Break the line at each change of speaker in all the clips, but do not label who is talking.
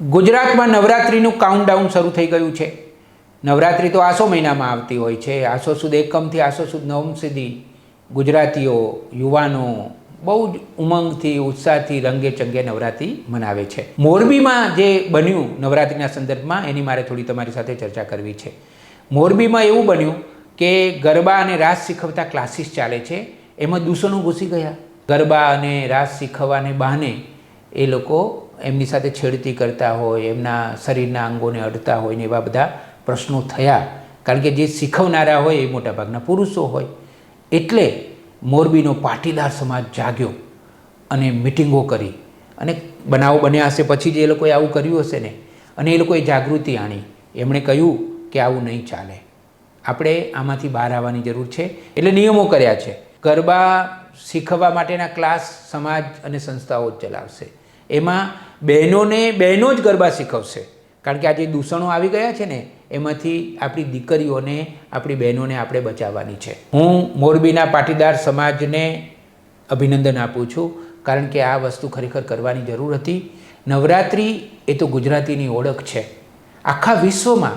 ગુજરાતમાં નવરાત્રિનું કાઉન્ટડાઉન શરૂ થઈ ગયું છે। નવરાત્રિ તો આસો મહિનામાં આવતી હોય છે। આસો સુદ એકમથી આસો સુદ નવમ સુધી ગુજરાતીઓ યુવાનો બહુ જ ઉમંગથી ઉત્સાહથી રંગે ચંગે નવરાત્રિ મનાવે છે। મોરબીમાં જે બન્યું નવરાત્રિના સંદર્ભમાં એની મારે થોડી તમારી સાથે ચર્ચા કરવી છે। મોરબીમાં એવું બન્યું કે ગરબા અને રાસ શીખવતા ક્લાસીસ ચાલે છે, એમાં દૂષણો ઘૂસી ગયા। ગરબા અને રાસ શીખવવાને બહાને એ લોકો એમની સાથે છેડતી કરતા હોય, એમના શરીરના અંગોને અડતા હોય ને એવા બધા પ્રશ્નો થયા, કારણ કે જે શીખવનારા હોય એ મોટાભાગના પુરુષો હોય। એટલે મોરબીનો પાટીદાર સમાજ જાગ્યો અને મિટિંગો કરી અને બનાવો બન્યા હશે પછી જ એ લોકોએ આવું કર્યું હશે ને, અને એ લોકોએ જાગૃતિ આણી। એમણે કહ્યું કે આવું નહીં ચાલે, આપણે આમાંથી બહાર આવવાની જરૂર છે। એટલે નિયમો કર્યા છે। ગરબા શીખવવા માટેના ક્લાસ સમાજ અને સંસ્થાઓ જ ચલાવશે, એમાં બહેનો જ ગરબા શીખવશે, કારણ કે આ જે દૂષણો આવી ગયા છે ને એમાંથી આપણી દીકરીઓને, આપણી બહેનોને આપણે બચાવવાની છે। હું મોરબીના પાટીદાર સમાજને અભિનંદન આપું છું, કારણ કે આ વસ્તુ ખરેખર કરવાની જરૂર હતી। નવરાત્રિ એ તો ગુજરાતીની ઓળખ છે। આખા વિશ્વમાં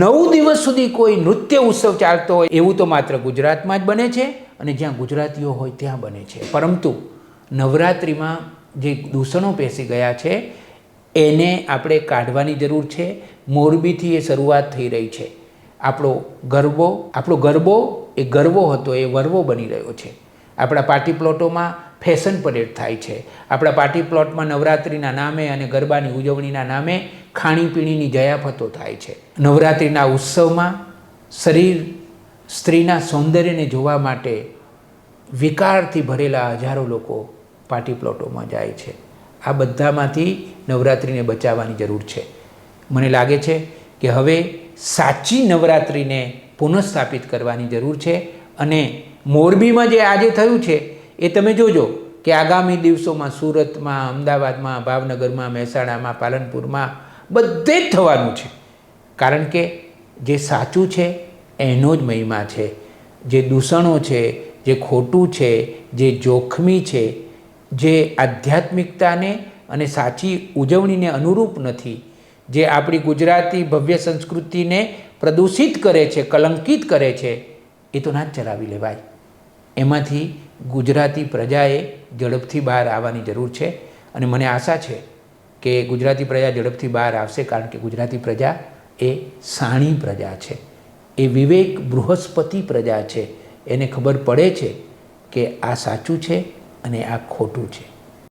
9 દિવસ સુધી કોઈ નૃત્ય ઉત્સવ ચાલતો હોય એવું તો માત્ર ગુજરાતમાં જ બને છે, અને જ્યાં ગુજરાતીઓ હોય ત્યાં બને છે। પરંતુ નવરાત્રિમાં જે દૂષણો પેસી ગયા છે એને આપણે કાઢવાની જરૂર છે। મોરબીથી એ શરૂઆત થઈ રહી છે। આપણો ગરબો એ ગરવો હતો એ વર્વો બની રહ્યો છે। આપણા પાર્ટી પ્લોટોમાં ફેશન પરેડ થાય છે। આપણા પાર્ટી પ્લોટમાં નવરાત્રિના નામે અને ગરબાની ઉજવણીના નામે ખાણીપીણીની જયાફતો થાય છે। નવરાત્રિના ઉત્સવમાં શરીર સ્ત્રીના સૌંદર્યને જોવા માટે વિકારથી ભરેલા હજારો લોકો પાર્ટી પ્લોટોમાં જાય છે। આ બધામાંથી નવરાત્રિને બચાવવાની જરૂર છે। મને લાગે છે કે હવે સાચી નવરાત્રિને પુનઃસ્થાપિત કરવાની જરૂર છે, અને મોરબીમાં જે આજે થયું છે એ તમે જોજો કે આગામી દિવસોમાં સુરતમાં, અમદાવાદમાં, ભાવનગરમાં, મહેસાણામાં, પાલનપુરમાં બધે જ થવાનું છે। કારણ કે જે સાચું છે એનો જ મહિમા છે। જે દૂષણો છે, જે ખોટું છે, જે જોખમી છે, જે આધ્યાત્મિકતાને અને સાચી ઉજવણીને અનુરૂપ નથી, જે આપણી ગુજરાતી ભવ્ય સંસ્કૃતિને પ્રદૂષિત કરે છે, કલંકિત કરે છે, એ તો ના જ ચલાવી લેવાય। એમાંથી ગુજરાતી પ્રજાએ ઝડપથી બહાર આવવાની જરૂર છે, અને મને આશા છે કે ગુજરાતી પ્રજા ઝડપથી બહાર આવશે, કારણ કે ગુજરાતી પ્રજા એ શાણી પ્રજા છે, એ વિવેક બૃહસ્પતિ પ્રજા છે। એને ખબર પડે છે કે આ સાચું છે અને આ ખોટું છે।